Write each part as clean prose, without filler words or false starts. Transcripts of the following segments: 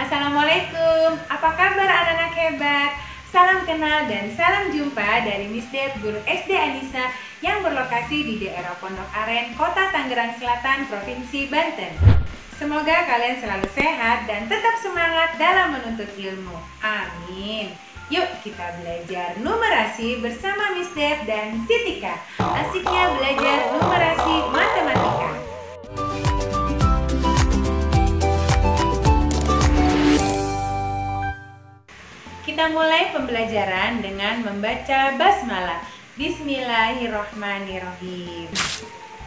Assalamualaikum, apa kabar anak-anak hebat? Salam kenal dan salam jumpa dari Miss Deb, guru SD Anissa yang berlokasi di daerah Pondok Aren, Kota Tangerang Selatan, Provinsi Banten. Semoga kalian selalu sehat dan tetap semangat dalam menuntut ilmu. Amin. Yuk kita belajar numerasi bersama Miss Deb dan Sitika. Asiknya belajar numerasi matematika. Kita mulai pembelajaran dengan membaca basmalah. Bismillahirrahmanirrahim.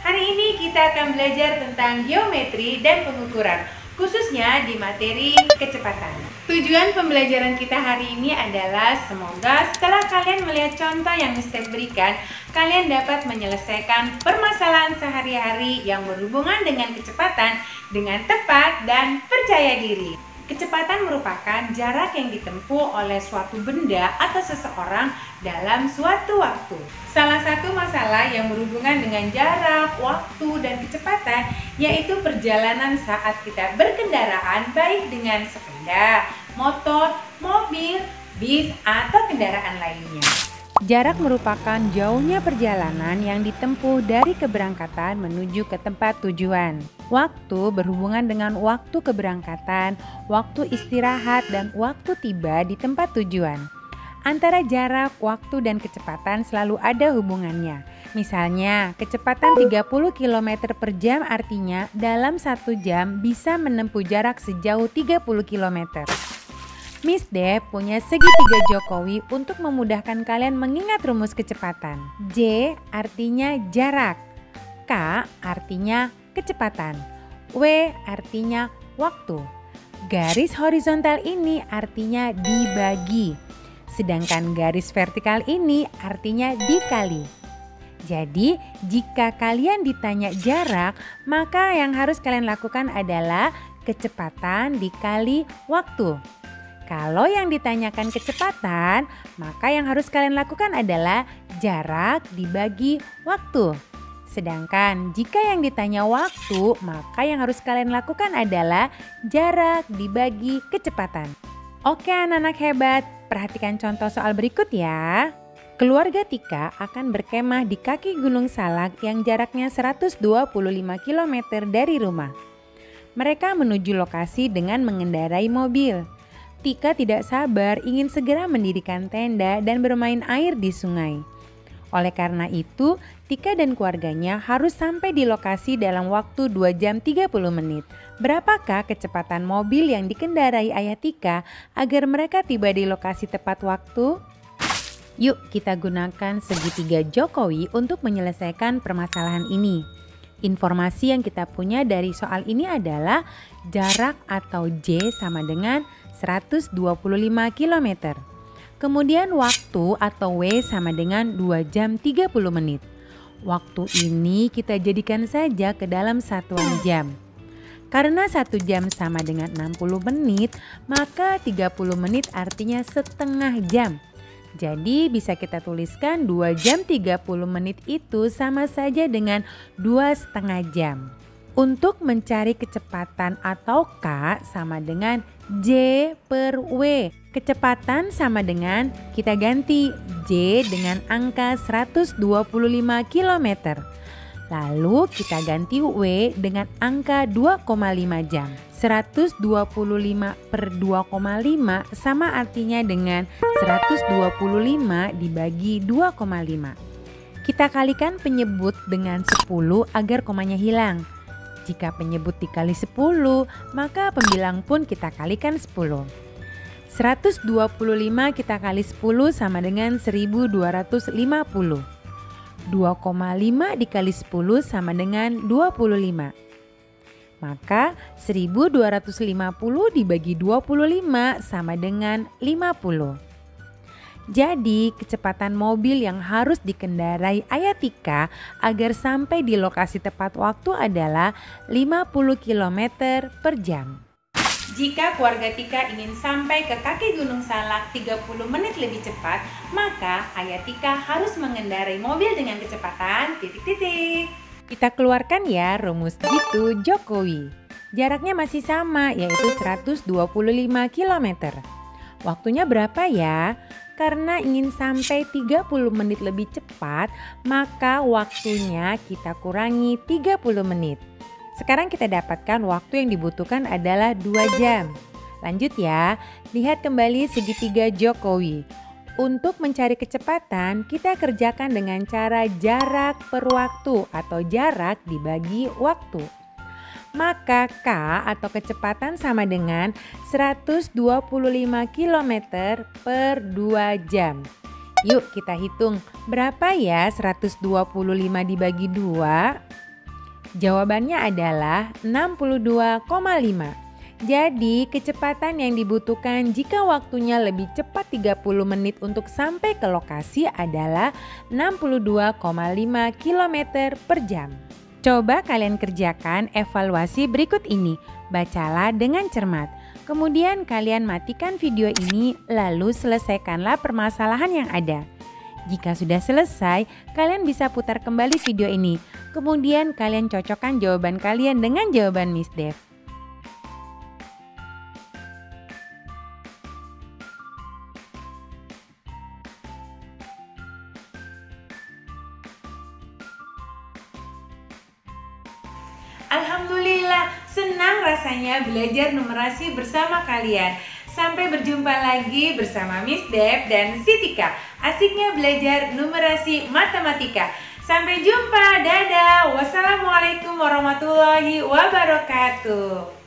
Hari ini kita akan belajar tentang geometri dan pengukuran, khususnya di materi kecepatan. Tujuan pembelajaran kita hari ini adalah semoga setelah kalian melihat contoh yang Miss Deb berikan, kalian dapat menyelesaikan permasalahan sehari-hari yang berhubungan dengan kecepatan dengan tepat dan percaya diri. Kecepatan merupakan jarak yang ditempuh oleh suatu benda atau seseorang dalam suatu waktu. Salah satu masalah yang berhubungan dengan jarak, waktu, dan kecepatan yaitu perjalanan saat kita berkendaraan baik dengan sepeda, motor, mobil, bis, atau kendaraan lainnya. Jarak merupakan jauhnya perjalanan yang ditempuh dari keberangkatan menuju ke tempat tujuan. Waktu berhubungan dengan waktu keberangkatan, waktu istirahat, dan waktu tiba di tempat tujuan. Antara jarak, waktu, dan kecepatan selalu ada hubungannya. Misalnya, kecepatan 30 km per jam artinya dalam 1 jam bisa menempuh jarak sejauh 30 km. Miss Deb punya segitiga Jokowi untuk memudahkan kalian mengingat rumus kecepatan. J artinya jarak, K artinya kecepatan, W artinya waktu. Garis horizontal ini artinya dibagi, sedangkan garis vertikal ini artinya dikali. Jadi, jika kalian ditanya jarak, maka yang harus kalian lakukan adalah kecepatan dikali waktu. Kalau yang ditanyakan kecepatan, maka yang harus kalian lakukan adalah jarak dibagi waktu. Sedangkan jika yang ditanya waktu, maka yang harus kalian lakukan adalah jarak dibagi kecepatan. Oke anak-anak hebat, perhatikan contoh soal berikut ya. Keluarga Tika akan berkemah di kaki Gunung Salak yang jaraknya 125 km dari rumah. Mereka menuju lokasi dengan mengendarai mobil. Tika tidak sabar ingin segera mendirikan tenda dan bermain air di sungai. Oleh karena itu, Tika dan keluarganya harus sampai di lokasi dalam waktu 2 jam 30 menit. Berapakah kecepatan mobil yang dikendarai ayah Tika agar mereka tiba di lokasi tepat waktu? Yuk kita gunakan segitiga Jokowi untuk menyelesaikan permasalahan ini. Informasi yang kita punya dari soal ini adalah jarak atau J sama dengan 125 km. Kemudian waktu atau W sama dengan 2 jam 30 menit. Waktu ini kita jadikan saja ke dalam satuan jam. Karena 1 jam sama dengan 60 menit, maka 30 menit artinya setengah jam. Jadi bisa kita tuliskan 2 jam 30 menit itu sama saja dengan 2,5 jam. Untuk mencari kecepatan atau K sama dengan J per W. Kecepatan sama dengan kita ganti J dengan angka 125 km. Lalu kita ganti W dengan angka 2,5 jam. 125 per 2,5 sama artinya dengan 125 dibagi 2,5. Kita kalikan penyebut dengan 10 agar komanya hilang. Jika penyebut dikali 10, maka pembilang pun kita kalikan 10. 125 kita kali 10 sama dengan 1250. 2,5 dikali 10 sama dengan 25. Maka 1250 dibagi 25 sama dengan 50. Jadi kecepatan mobil yang harus dikendarai ayah Tika agar sampai di lokasi tepat waktu adalah 50 km per jam. Jika keluarga Tika ingin sampai ke kaki Gunung Salak 30 menit lebih cepat, maka ayah Tika harus mengendarai mobil dengan kecepatan titik-titik. Kita keluarkan ya rumus jitu Jokowi. Jaraknya masih sama, yaitu 125 km. Waktunya berapa ya? Karena ingin sampai 30 menit lebih cepat, maka waktunya kita kurangi 30 menit. Sekarang kita dapatkan waktu yang dibutuhkan adalah 2 jam. Lanjut ya, lihat kembali segitiga Jokowi. Untuk mencari kecepatan, kita kerjakan dengan cara jarak per waktu atau jarak dibagi waktu. Maka K atau kecepatan sama dengan 125 km per 2 jam. Yuk kita hitung, berapa ya 125 dibagi 2? Jawabannya adalah 62,5. Jadi kecepatan yang dibutuhkan jika waktunya lebih cepat 30 menit untuk sampai ke lokasi adalah 62,5 km per jam. Coba kalian kerjakan evaluasi berikut ini. Bacalah dengan cermat. Kemudian kalian matikan video ini lalu selesaikanlah permasalahan yang ada. Jika sudah selesai, kalian bisa putar kembali video ini. Kemudian kalian cocokkan jawaban kalian dengan jawaban Miss Dev. Alhamdulillah, senang rasanya belajar numerasi bersama kalian. Sampai berjumpa lagi bersama Miss Dev dan Sitika. Asiknya belajar numerasi matematika. Sampai jumpa, dadah. Wassalamualaikum warahmatullahi wabarakatuh.